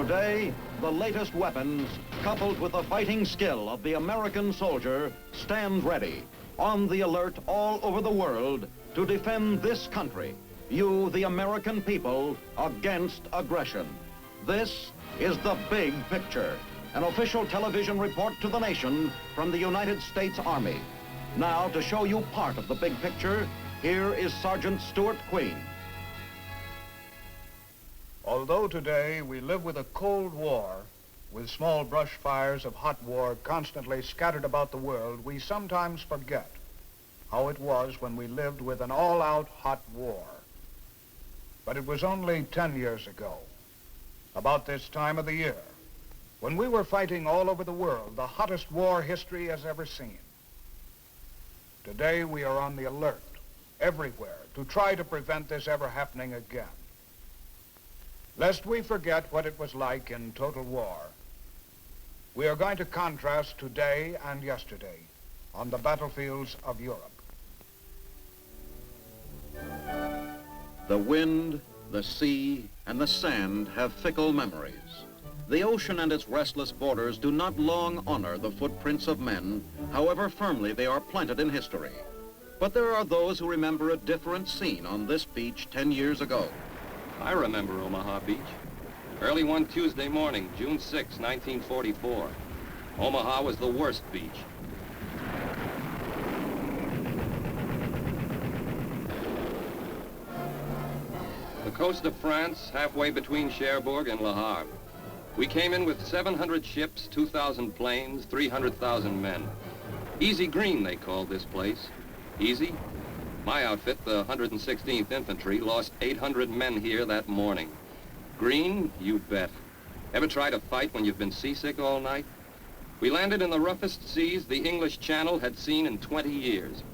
Today, the latest weapons, coupled with the fighting skill of the American soldier, stand ready, on the alert all over the world to defend this country, you, the American people, against aggression. This is The Big Picture, an official television report to the nation from the United States Army. Now, to show you part of the big picture, here is Sergeant Stuart Queen. Although today we live with a Cold War, with small brush fires of hot war constantly scattered about the world, we sometimes forget how it was when we lived with an all-out hot war. But it was only 10 years ago, about this time of the year, when we were fighting all over the world, the hottest war history has ever seen. Today we are on the alert, everywhere, to try to prevent this ever happening again. Lest we forget what it was like in total war, we are going to contrast today and yesterday on the battlefields of Europe. The wind, the sea, and the sand have fickle memories. The ocean and its restless borders do not long honor the footprints of men, however firmly they are planted in history. But there are those who remember a different scene on this beach 10 years ago. I remember Omaha Beach. Early one Tuesday morning, June 6, 1944. Omaha was the worst beach. The coast of France, halfway between Cherbourg and Le Havre. We came in with 700 ships, 2,000 planes, 300,000 men. Easy Green, they called this place. Easy? My outfit, the 116th Infantry, lost 800 men here that morning. Green? You bet. Ever try to fight when you've been seasick all night? We landed in the roughest seas the English Channel had seen in 20 years.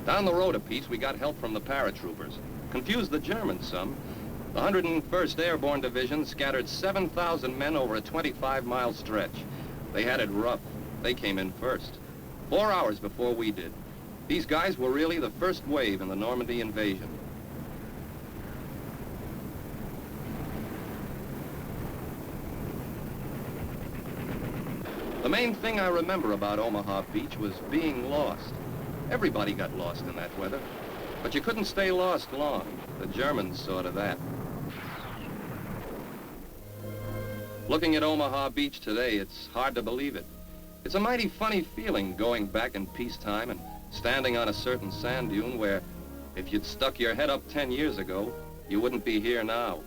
Down the road a piece, we got help from the paratroopers. Confused the Germans some. The 101st Airborne Division scattered 7,000 men over a 25-mile stretch. They had it rough. They came in first. 4 hours before we did. These guys were really the first wave in the Normandy invasion. The main thing I remember about Omaha Beach was being lost. Everybody got lost in that weather. But you couldn't stay lost long. The Germans saw to that. Looking at Omaha Beach today, it's hard to believe it. It's a mighty funny feeling going back in peacetime and standing on a certain sand dune where, if you'd stuck your head up 10 years ago, you wouldn't be here now.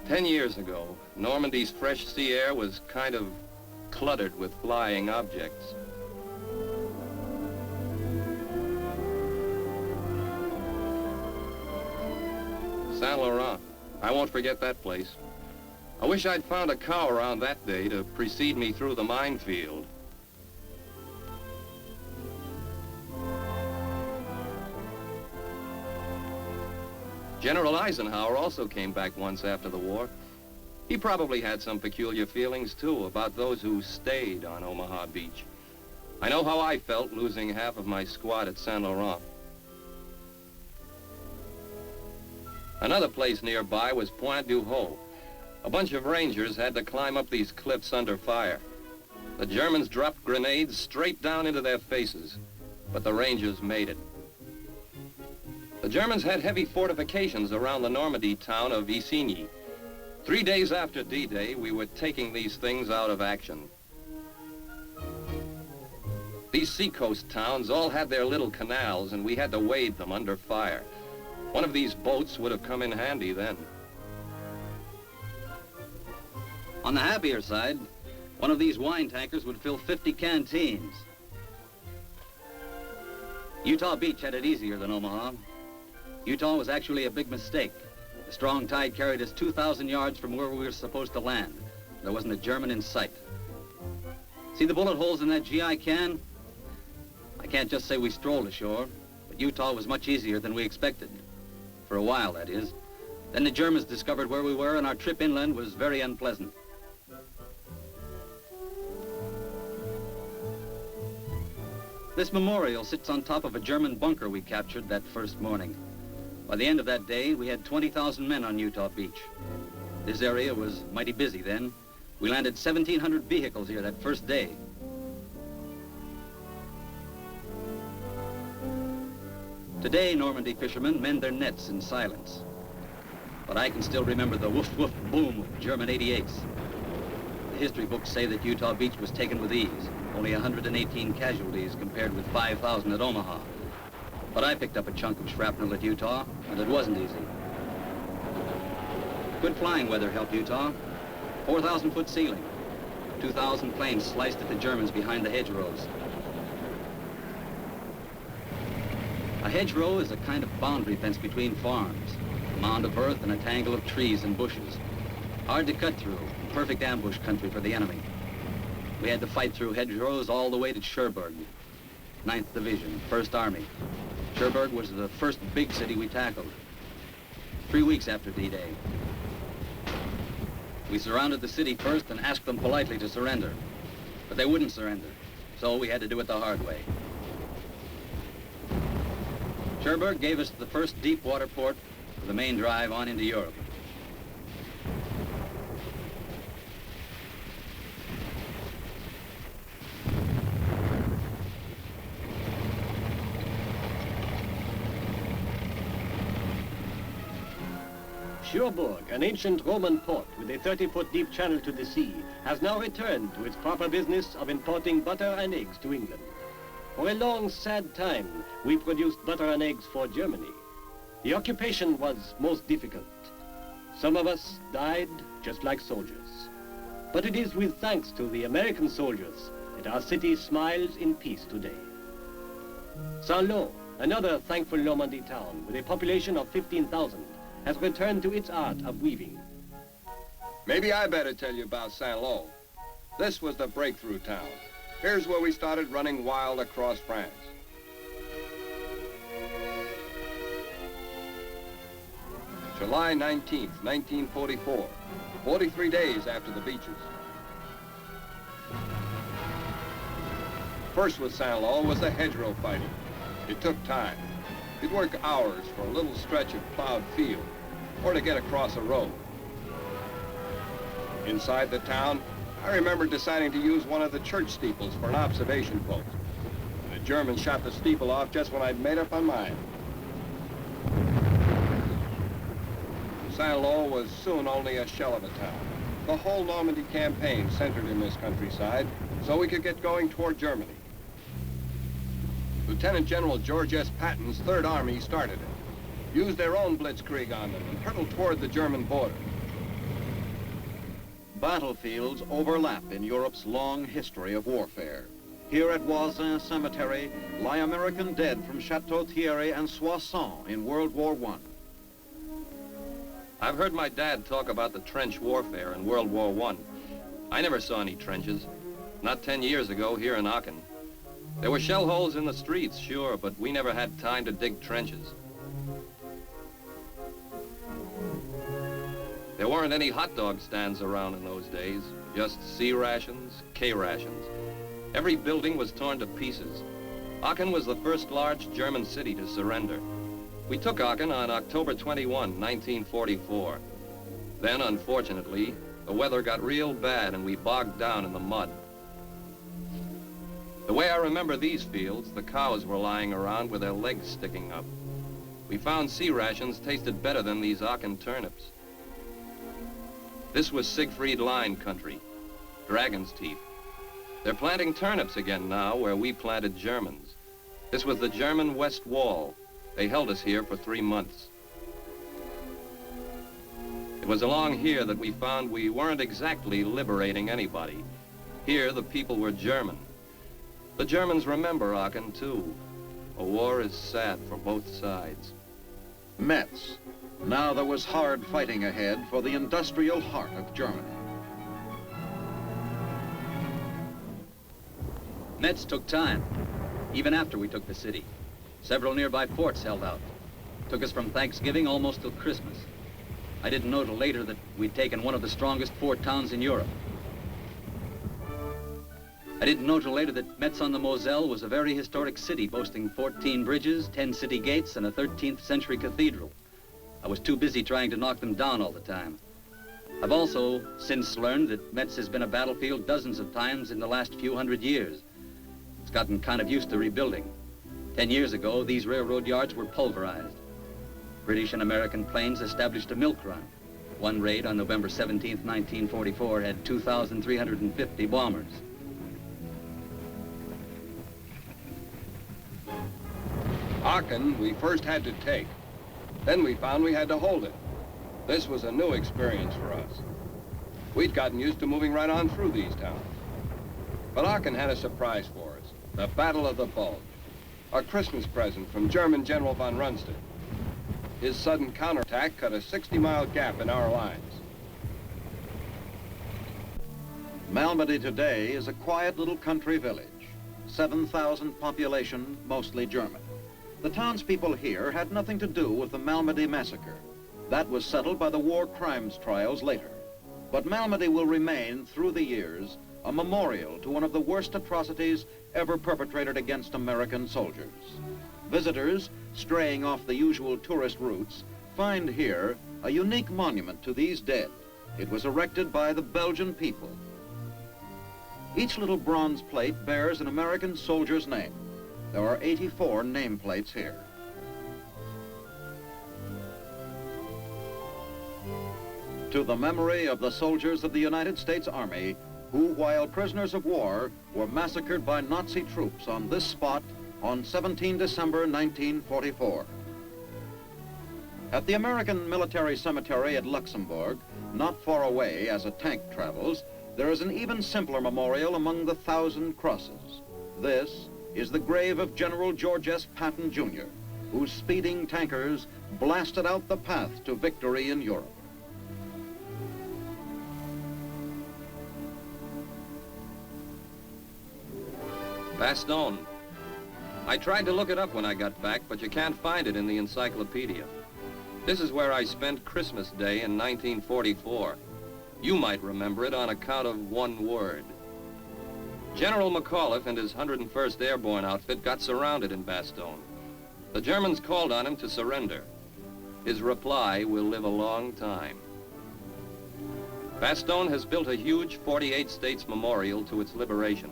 10 years ago, Normandy's fresh sea air was kind of cluttered with flying objects. Saint Laurent. I won't forget that place. I wish I'd found a cow around that day to precede me through the minefield. General Eisenhower also came back once after the war. He probably had some peculiar feelings, too, about those who stayed on Omaha Beach. I know how I felt losing half of my squad at Saint Laurent. Another place nearby was Pointe du Hoc. A bunch of Rangers had to climb up these cliffs under fire. The Germans dropped grenades straight down into their faces, but the Rangers made it. The Germans had heavy fortifications around the Normandy town of Isigny. 3 days after D-Day, we were taking these things out of action. These seacoast towns all had their little canals, and we had to wade them under fire. One of these boats would have come in handy then. On the happier side, one of these wine tankers would fill 50 canteens. Utah Beach had it easier than Omaha. Utah was actually a big mistake. The strong tide carried us 2,000 yards from where we were supposed to land. There wasn't a German in sight. See the bullet holes in that GI can? I can't just say we strolled ashore, but Utah was much easier than we expected. For a while, that is. Then the Germans discovered where we were, and our trip inland was very unpleasant. This memorial sits on top of a German bunker we captured that first morning. By the end of that day, we had 20,000 men on Utah Beach. This area was mighty busy then. We landed 1,700 vehicles here that first day. Today, Normandy fishermen mend their nets in silence. But I can still remember the woof woof boom of German 88s. The history books say that Utah Beach was taken with ease, only 118 casualties compared with 5,000 at Omaha. But I picked up a chunk of shrapnel at Utah, and it wasn't easy. Good flying weather helped Utah. 4,000-foot ceiling. 2,000 planes sliced at the Germans behind the hedgerows. A hedgerow is a kind of boundary fence between farms, a mound of earth and a tangle of trees and bushes. Hard to cut through, perfect ambush country for the enemy. We had to fight through hedgerows all the way to Cherbourg, 9th Division, 1st Army. Cherbourg was the first big city we tackled. 3 weeks after D-Day. We surrounded the city first and asked them politely to surrender. But they wouldn't surrender, so we had to do it the hard way. Cherbourg gave us the first deep water port for the main drive on into Europe. Cherbourg, an ancient Roman port with a 30-foot deep channel to the sea, has now returned to its proper business of importing butter and eggs to England. For a long, sad time, we produced butter and eggs for Germany. The occupation was most difficult. Some of us died just like soldiers. But it is with thanks to the American soldiers that our city smiles in peace today. Saint-Lô, another thankful Normandy town with a population of 15,000, has returned to its art of weaving. Maybe I better tell you about Saint-Lô. This was the breakthrough town. Here's where we started running wild across France. July 19th, 1944, 43 days after the beaches. First with Saint-Lô was the hedgerow fighting. It took time. You'd work hours for a little stretch of plowed field, or to get across a road. Inside the town, I remember deciding to use one of the church steeples for an observation post. The Germans shot the steeple off just when I'd made up my mind. Saint-Lô was soon only a shell of a town. The whole Normandy campaign centered in this countryside, so we could get going toward Germany. Lieutenant General George S. Patton's Third Army started it, used their own blitzkrieg on them, and hurtled toward the German border. Battlefields overlap in Europe's long history of warfare. Here at Voisin Cemetery lie American dead from Chateau Thierry and Soissons in World War I. I've heard my dad talk about the trench warfare in World War I. I never saw any trenches. Not 10 years ago here in Aachen. There were shell holes in the streets, sure, but we never had time to dig trenches. There weren't any hot dog stands around in those days, just C rations, K rations. Every building was torn to pieces. Aachen was the first large German city to surrender. We took Aachen on October 21, 1944. Then, unfortunately, the weather got real bad and we bogged down in the mud. The way I remember these fields, the cows were lying around with their legs sticking up. We found C rations tasted better than these Aachen turnips. This was Siegfried Line country, Dragon's Teeth. They're planting turnips again now where we planted Germans. This was the German West Wall. They held us here for 3 months. It was along here that we found we weren't exactly liberating anybody. Here the people were German. The Germans remember Aachen too. A war is sad for both sides. Metz. Now there was hard fighting ahead for the industrial heart of Germany. Metz took time, even after we took the city. Several nearby forts held out. Took us from Thanksgiving almost till Christmas. I didn't know till later that we'd taken one of the strongest fort towns in Europe. I didn't know till later that Metz-on-the-Moselle was a very historic city boasting 14 bridges, 10 city gates, and a 13th century cathedral. I was too busy trying to knock them down all the time. I've also since learned that Metz has been a battlefield dozens of times in the last few hundred years. It's gotten kind of used to rebuilding. 10 years ago, these railroad yards were pulverized. British and American planes established a milk run. One raid on November 17th, 1944 had 2,350 bombers. Aachen, we first had to take. Then we found we had to hold it. This was a new experience for us. We'd gotten used to moving right on through these towns. But Aachen had a surprise for us. The Battle of the Bulge. A Christmas present from German General von Rundstedt. His sudden counterattack cut a 60-mile gap in our lines. Malmedy today is a quiet little country village. 7,000 population, mostly German. The townspeople here had nothing to do with the Malmedy massacre. That was settled by the war crimes trials later. But Malmedy will remain, through the years, a memorial to one of the worst atrocities ever perpetrated against American soldiers. Visitors, straying off the usual tourist routes, find here a unique monument to these dead. It was erected by the Belgian people. Each little bronze plate bears an American soldier's name. There are 84 nameplates here. To the memory of the soldiers of the United States Army who, while prisoners of war, were massacred by Nazi troops on this spot on 17 December 1944. At the American Military Cemetery at Luxembourg, not far away as a tank travels, there is an even simpler memorial among the 1,000 crosses. This is the grave of General George S. Patton, Jr., whose speeding tankers blasted out the path to victory in Europe. Bastogne. I tried to look it up when I got back, but you can't find it in the encyclopedia. This is where I spent Christmas Day in 1944. You might remember it on account of one word. General McAuliffe and his 101st Airborne outfit got surrounded in Bastogne. The Germans called on him to surrender. His reply will live a long time. Bastogne has built a huge 48 states memorial to its liberation.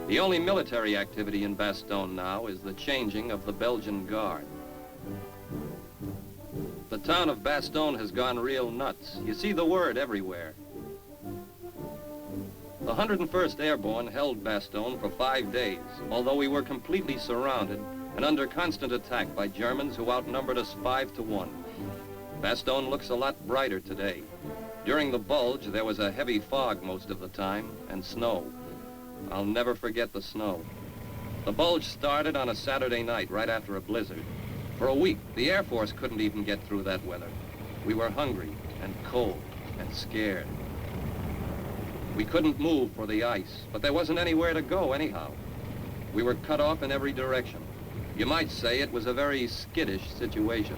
The only military activity in Bastogne now is the changing of the Belgian Guard. The town of Bastogne has gone real nuts. You see the word everywhere. The 101st Airborne held Bastogne for 5 days, although we were completely surrounded and under constant attack by Germans who outnumbered us 5 to 1. Bastogne looks a lot brighter today. During the Bulge, there was a heavy fog most of the time and snow. I'll never forget the snow. The Bulge started on a Saturday night right after a blizzard. For a week, the Air Force couldn't even get through that weather. We were hungry and cold and scared. We couldn't move for the ice, but there wasn't anywhere to go anyhow. We were cut off in every direction. You might say it was a very skittish situation.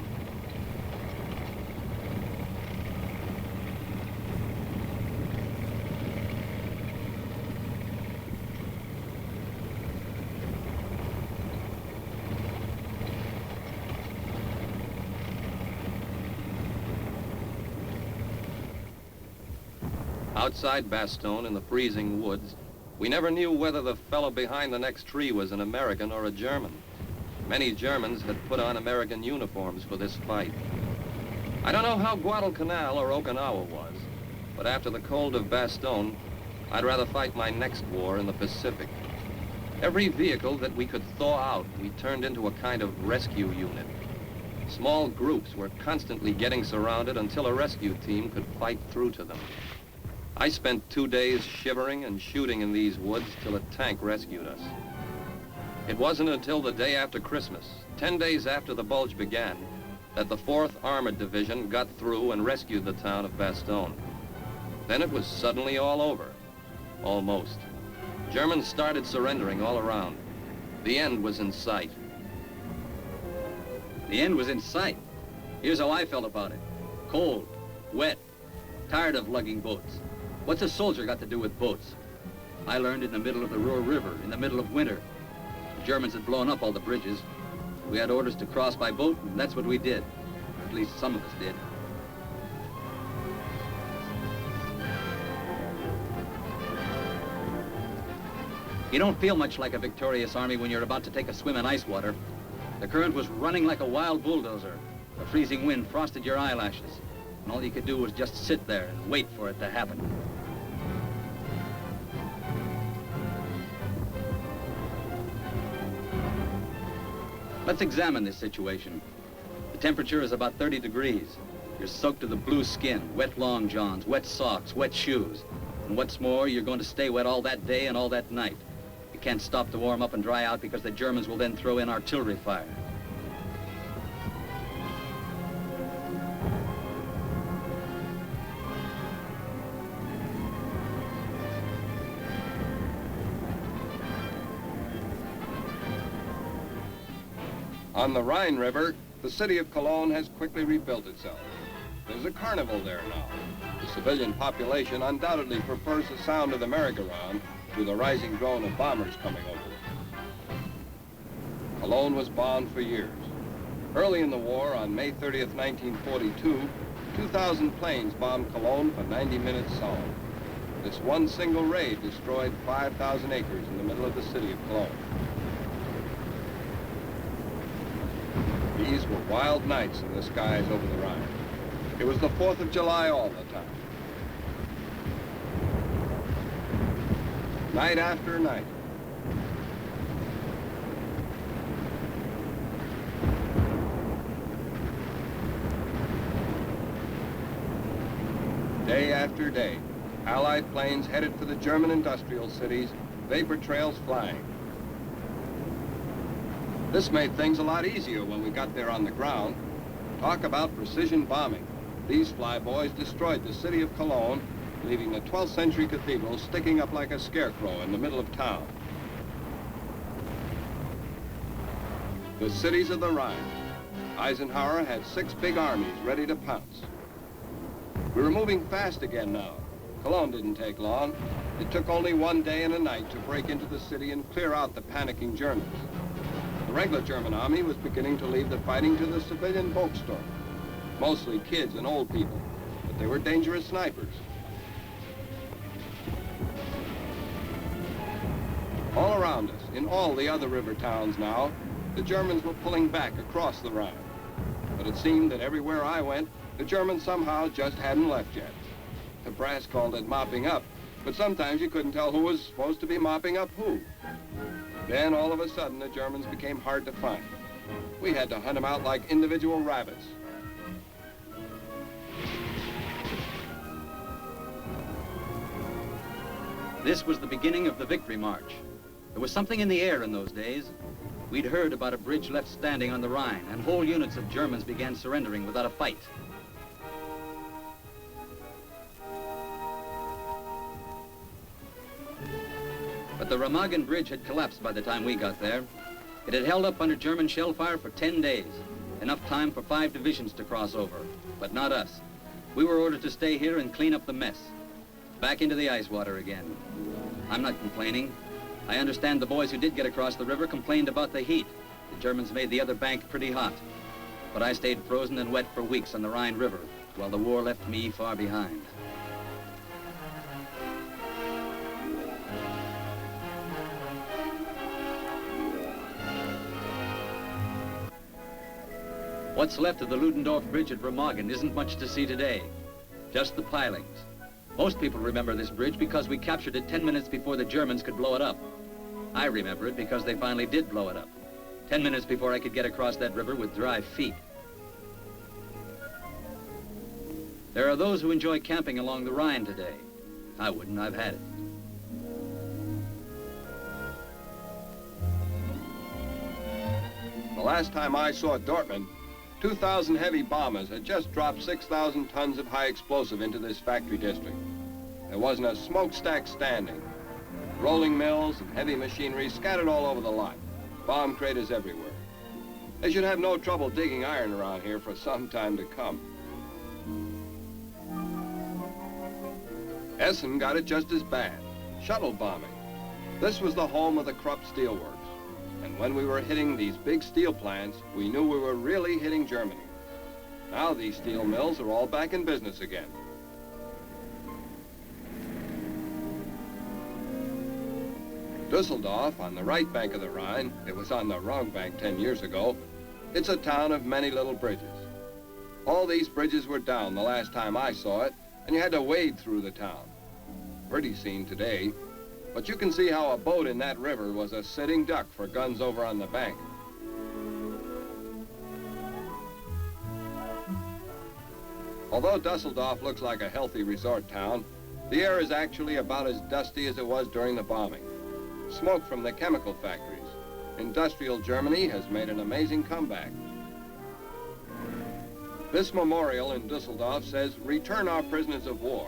Outside Bastogne in the freezing woods, we never knew whether the fellow behind the next tree was an American or a German. Many Germans had put on American uniforms for this fight. I don't know how Guadalcanal or Okinawa was, but after the cold of Bastogne, I'd rather fight my next war in the Pacific. Every vehicle that we could thaw out, we turned into a kind of rescue unit. Small groups were constantly getting surrounded until a rescue team could fight through to them. I spent 2 days shivering and shooting in these woods till a tank rescued us. It wasn't until the day after Christmas, 10 days after the Bulge began, that the 4th Armored Division got through and rescued the town of Bastogne. Then it was suddenly all over. Almost. Germans started surrendering all around. The end was in sight. The end was in sight. Here's how I felt about it. Cold, wet, tired of lugging boats. What's a soldier got to do with boats? I learned in the middle of the Ruhr River, in the middle of winter. The Germans had blown up all the bridges. We had orders to cross by boat, and that's what we did. Or at least some of us did. You don't feel much like a victorious army when you're about to take a swim in ice water. The current was running like a wild bulldozer. The freezing wind frosted your eyelashes, and all you could do was just sit there and wait for it to happen. Let's examine this situation. The temperature is about 30 degrees. You're soaked to the blue skin, wet long johns, wet socks, wet shoes. And what's more, you're going to stay wet all that day and all that night. You can't stop to warm up and dry out because the Germans will then throw in artillery fire. On the Rhine River, the city of Cologne has quickly rebuilt itself. There's a carnival there now. The civilian population undoubtedly prefers the sound of the merry-go-round to the rising drone of bombers coming over it. Cologne was bombed for years. Early in the war, on May 30th, 1942, 2,000 planes bombed Cologne for 90 minutes solid. This one single raid destroyed 5,000 acres in the middle of the city of Cologne. These were wild nights in the skies over the Rhine. It was the 4th of July all the time. Night after night. Day after day, Allied planes headed for the German industrial cities, vapor trails flying. This made things a lot easier when we got there on the ground. Talk about precision bombing. These flyboys destroyed the city of Cologne, leaving the 12th century cathedral sticking up like a scarecrow in the middle of town. The cities of the Rhine. Eisenhower had 6 big armies ready to pounce. We were moving fast again now. Cologne didn't take long. It took only one day and a night to break into the city and clear out the panicking Germans. The regular German army was beginning to leave the fighting to the civilian Volkssturm. Mostly kids and old people, but they were dangerous snipers. All around us, in all the other river towns now, the Germans were pulling back across the Rhine. But it seemed that everywhere I went, the Germans somehow just hadn't left yet. The brass called it mopping up, but sometimes you couldn't tell who was supposed to be mopping up who. Then, all of a sudden, the Germans became hard to find. We had to hunt them out like individual rabbits. This was the beginning of the Victory March. There was something in the air in those days. We'd heard about a bridge left standing on the Rhine, and whole units of Germans began surrendering without a fight. But the Remagen Bridge had collapsed by the time we got there. It had held up under German shell fire for 10 days, enough time for 5 divisions to cross over, but not us. We were ordered to stay here and clean up the mess. Back into the ice water again. I'm not complaining. I understand the boys who did get across the river complained about the heat. The Germans made the other bank pretty hot. But I stayed frozen and wet for weeks on the Rhine River, while the war left me far behind. What's left of the Ludendorff Bridge at Remagen isn't much to see today. Just the pilings. Most people remember this bridge because we captured it 10 minutes before the Germans could blow it up. I remember it because they finally did blow it up. 10 minutes before I could get across that river with dry feet. There are those who enjoy camping along the Rhine today. I wouldn't, I've had it. The last time I saw Dortmund, 2,000 heavy bombers had just dropped 6,000 tons of high explosive into this factory district. There wasn't a smokestack standing. Rolling mills and heavy machinery scattered all over the lot. Bomb craters everywhere. They should have no trouble digging iron around here for some time to come. Essen got it just as bad. Shuttle bombing. This was the home of the Krupp Steelworks. And when we were hitting these big steel plants, we knew we were really hitting Germany. Now these steel mills are all back in business again. Dusseldorf, on the right bank of the Rhine, it was on the wrong bank 10 years ago, it's a town of many little bridges. All these bridges were down the last time I saw it, and you had to wade through the town. Pretty scene today, but you can see how a boat in that river was a sitting duck for guns over on the bank. Although Dusseldorf looks like a healthy resort town, the air is actually about as dusty as it was during the bombing. Smoke from the chemical factories. Industrial Germany has made an amazing comeback. This memorial in Dusseldorf says, "Return our prisoners of war."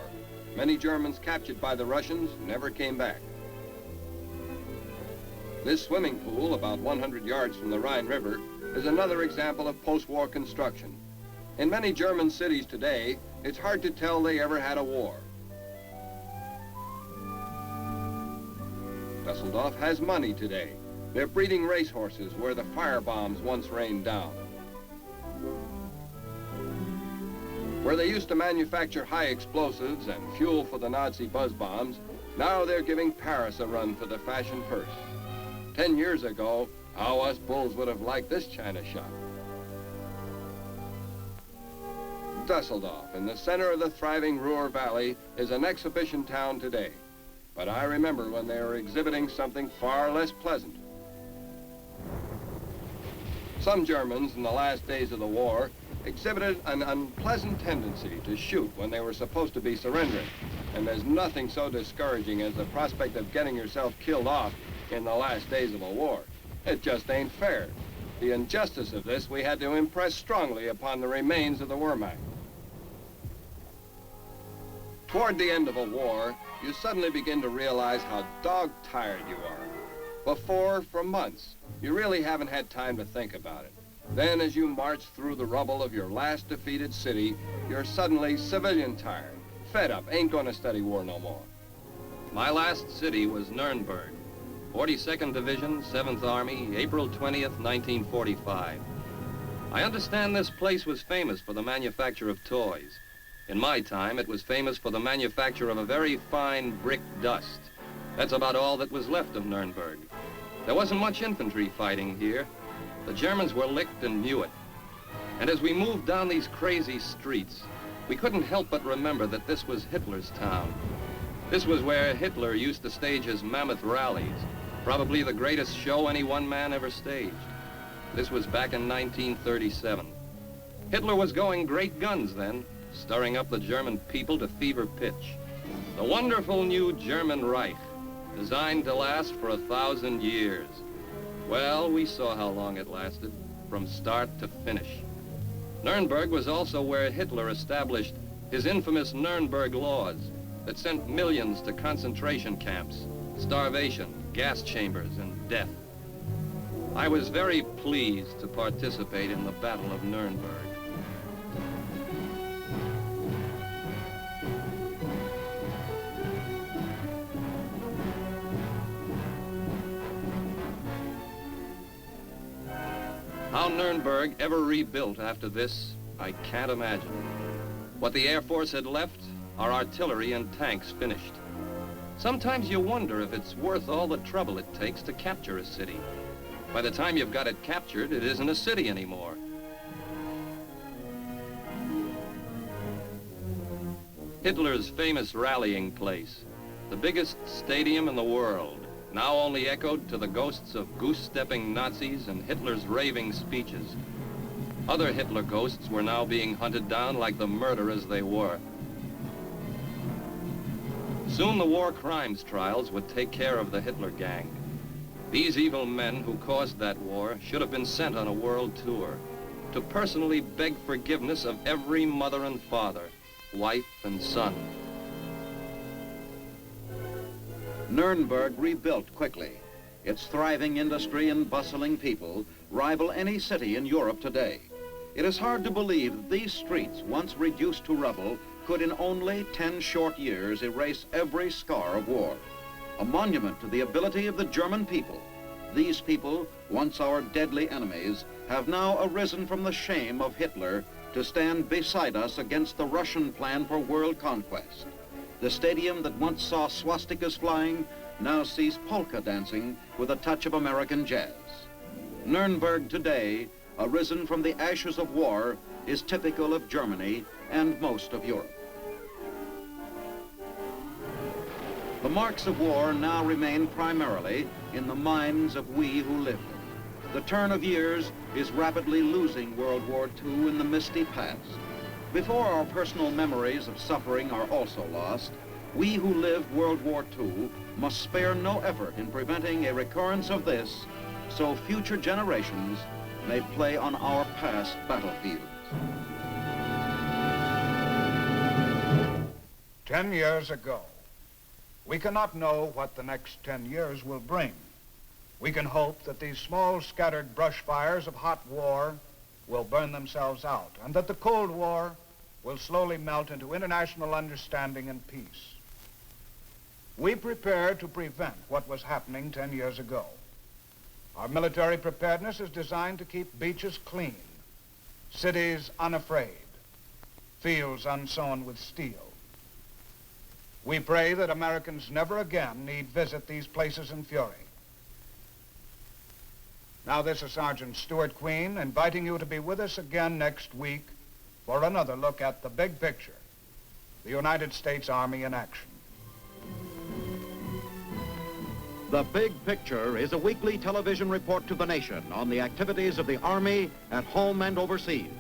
Many Germans captured by the Russians never came back. This swimming pool, about 100 yards from the Rhine River, is another example of post-war construction. In many German cities today, it's hard to tell they ever had a war. Dusseldorf has money today. They're breeding racehorses where the fire bombs once rained down. Where they used to manufacture high explosives and fuel for the Nazi buzz bombs, now they're giving Paris a run for the fashion purse. 10 years ago, how us bulls would have liked this china shop. Dusseldorf, in the center of the thriving Ruhr Valley, is an exhibition town today. But I remember when they were exhibiting something far less pleasant. Some Germans in the last days of the war exhibited an unpleasant tendency to shoot when they were supposed to be surrendering. And there's nothing so discouraging as the prospect of getting yourself killed off in the last days of a war. It just ain't fair. The injustice of this we had to impress strongly upon the remains of the Wehrmacht. Toward the end of a war, you suddenly begin to realize how dog-tired you are. Before, for months, you really haven't had time to think about it. Then, as you march through the rubble of your last defeated city, you're suddenly civilian tired, fed up, ain't gonna study war no more. My last city was Nuremberg, 42nd Division, 7th Army, April 20th, 1945. I understand this place was famous for the manufacture of toys. In my time, it was famous for the manufacture of a very fine brick dust. That's about all that was left of Nuremberg. There wasn't much infantry fighting here. The Germans were licked and knew it. And as we moved down these crazy streets, we couldn't help but remember that this was Hitler's town. This was where Hitler used to stage his mammoth rallies, probably the greatest show any one man ever staged. This was back in 1937. Hitler was going great guns then, stirring up the German people to fever pitch. The wonderful new German Reich, designed to last for 1,000 years. Well, we saw how long it lasted, from start to finish. Nuremberg was also where Hitler established his infamous Nuremberg laws that sent millions to concentration camps, starvation, gas chambers, and death. I was very pleased to participate in the Battle of Nuremberg. How Nuremberg ever rebuilt after this, I can't imagine. What the Air Force had left, our artillery and tanks finished. Sometimes you wonder if it's worth all the trouble it takes to capture a city. By the time you've got it captured, it isn't a city anymore. Hitler's famous rallying place, the biggest stadium in the world, now only echoed to the ghosts of goose-stepping Nazis and Hitler's raving speeches. Other Hitler ghosts were now being hunted down like the murderers they were. Soon the war crimes trials would take care of the Hitler gang. These evil men who caused that war should have been sent on a world tour to personally beg forgiveness of every mother and father, wife and son. Nuremberg rebuilt quickly. Its thriving industry and bustling people rival any city in Europe today. It is hard to believe that these streets, once reduced to rubble, could in only 10 short years erase every scar of war. A monument to the ability of the German people. These people, once our deadly enemies, have now arisen from the shame of Hitler to stand beside us against the Russian plan for world conquest. The stadium that once saw swastikas flying now sees polka dancing with a touch of American jazz. Nuremberg today, arisen from the ashes of war, is typical of Germany and most of Europe. The marks of war now remain primarily in the minds of we who lived it. The turn of years is rapidly losing World War II in the misty past. Before our personal memories of suffering are also lost, we who lived World War II must spare no effort in preventing a recurrence of this, so future generations may play on our past battlefields. 10 years ago. We cannot know what the next 10 years will bring. We can hope that these small scattered brush fires of hot war will burn themselves out, and that the Cold War will slowly melt into international understanding and peace. We prepare to prevent what was happening 10 years ago. Our military preparedness is designed to keep beaches clean, cities unafraid, fields unsown with steel. We pray that Americans never again need visit these places in fury. Now this is Sergeant Stuart Queen inviting you to be with us again next week for another look at the big picture, the United States Army in action. The Big Picture is a weekly television report to the nation on the activities of the Army at home and overseas.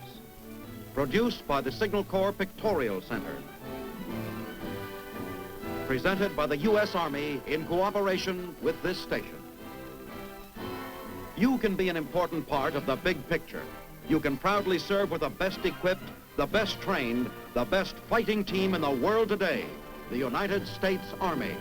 Produced by the Signal Corps Pictorial Center. Presented by the U.S. Army in cooperation with this station. You can be an important part of the big picture. You can proudly serve with the best equipped, the best trained, the best fighting team in the world today, the United States Army.